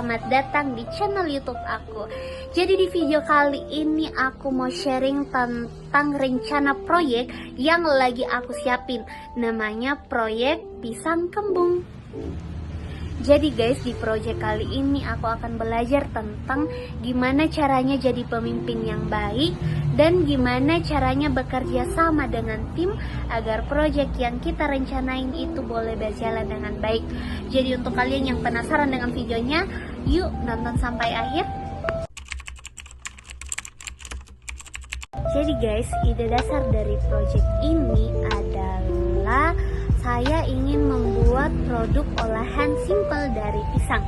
selamat datang di channel YouTube aku. Jadi di video kali ini aku mau sharing tentang rencana proyek yang lagi aku siapin. Namanya proyek Pisang Kembung. Jadi guys, di proyek kali ini aku akan belajar tentang gimana caranya jadi pemimpin yang baik dan gimana caranya bekerja sama dengan tim agar proyek yang kita rencanain itu boleh berjalan dengan baik. Jadi untuk kalian yang penasaran dengan videonya, yuk nonton sampai akhir. Jadi guys, ide dasar dari proyek ini adalah saya ingin membuat produk olahan simpel dari pisang.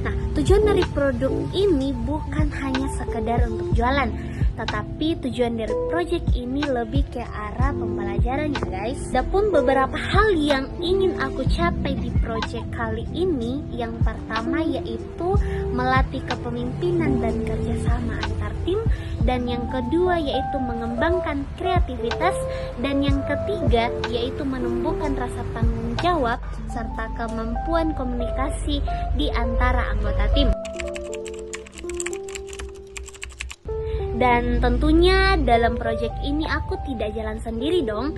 Nah, tujuan dari produk ini bukan hanya sekedar untuk jualan, tetapi tujuan dari proyek ini lebih ke arah pembelajaran ya guys. Ada pun beberapa hal yang ingin aku capai di proyek kali ini. Yang pertama yaitu melatih kepemimpinan dan kerjasama antar tim. Dan yang kedua yaitu mengembangkan kreativitas. Dan yang ketiga yaitu menumbuhkan rasa tanggung jawab serta kemampuan komunikasi di antara anggota tim. Dan tentunya dalam proyek ini aku tidak jalan sendiri dong.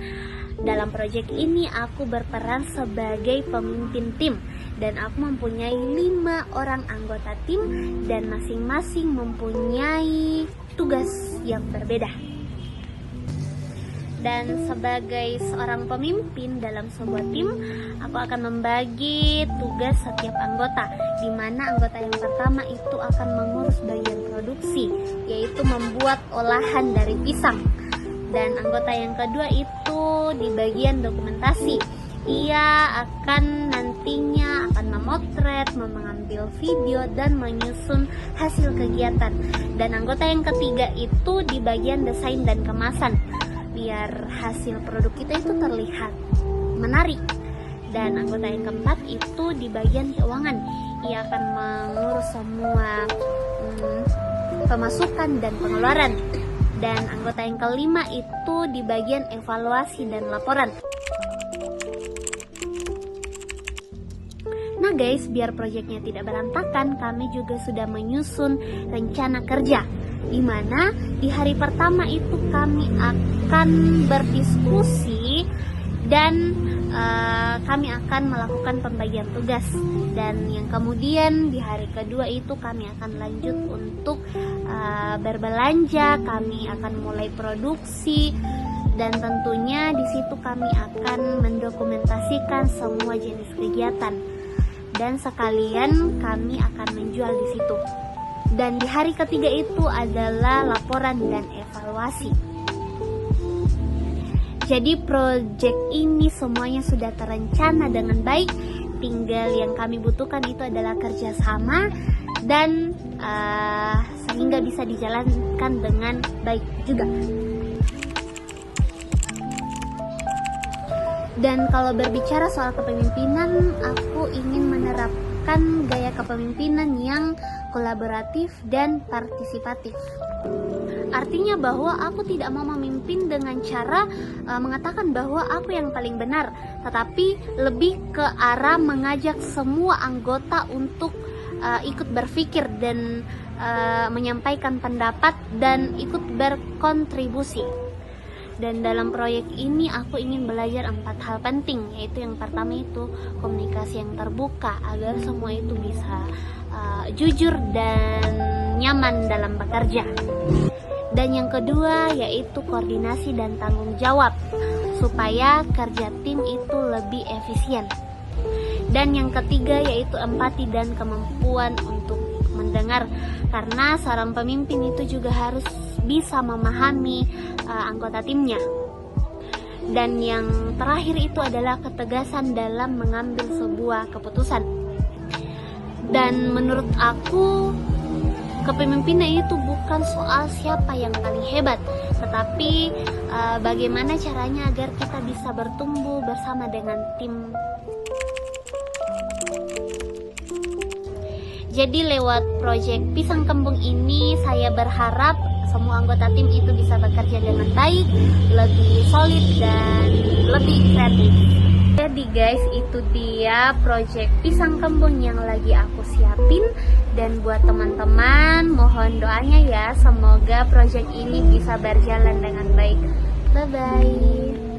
Dalam proyek ini aku berperan sebagai pemimpin tim. Dan aku mempunyai 5 orang anggota tim dan masing-masing mempunyai tugas yang berbeda. Dan sebagai seorang pemimpin dalam sebuah tim, aku akan membagi tugas setiap anggota, di mana anggota yang pertama itu akan mengurus bagian produksi, yaitu membuat olahan dari pisang. Dan anggota yang kedua itu di bagian dokumentasi. Ia akan nantinya memotret, mengambil video dan menyusun hasil kegiatan. Dan anggota yang ketiga itu di bagian desain dan kemasan, biar hasil produk kita itu terlihat menarik. Dan anggota yang keempat itu di bagian keuangan. Ia akan mengurus semua pemasukan dan pengeluaran. Dan anggota yang kelima itu di bagian evaluasi dan laporan. Nah guys, biar proyeknya tidak berantakan, kami juga sudah menyusun rencana kerja, di mana di hari pertama itu kami akan berdiskusi dan kami akan melakukan pembagian tugas. Dan yang kemudian di hari kedua itu kami akan lanjut untuk berbelanja, kami akan mulai produksi. Dan tentunya di situ kami akan mendokumentasikan semua jenis kegiatan. Dan sekalian kami akan menjual di situ. Dan di hari ketiga itu adalah laporan dan evaluasi. Jadi proyek ini semuanya sudah terencana dengan baik. Tinggal yang kami butuhkan itu adalah kerjasama dan sehingga bisa dijalankan dengan baik juga. Dan kalau berbicara soal kepemimpinan, aku ingin menerapkan gaya kepemimpinan yang kolaboratif dan partisipatif. Artinya bahwa aku tidak mau memimpin dengan cara mengatakan bahwa aku yang paling benar, tetapi lebih ke arah mengajak semua anggota untuk ikut berpikir dan menyampaikan pendapat dan ikut berkontribusi. Dan dalam proyek ini aku ingin belajar 4 hal penting, yaitu yang pertama itu komunikasi yang terbuka agar semua itu bisa jujur dan nyaman dalam bekerja. Dan yang kedua yaitu koordinasi dan tanggung jawab supaya kerja tim itu lebih efisien. Dan yang ketiga yaitu empati dan kemampuan untuk mendengar, karena seorang pemimpin itu juga harus bisa memahami anggota timnya. Dan yang terakhir itu adalah ketegasan dalam mengambil sebuah keputusan. Dan menurut aku kepemimpinan itu bukan soal siapa yang paling hebat, tetapi bagaimana caranya agar kita bisa bertumbuh bersama dengan tim. Jadi lewat proyek Pisang Kembung ini saya berharap semua anggota tim itu bisa bekerja dengan baik, lebih solid dan lebih kreatif. Jadi guys, itu dia project pisang kembung yang lagi aku siapin. Dan buat teman-teman, mohon doanya ya, semoga project ini bisa berjalan dengan baik. Bye-bye.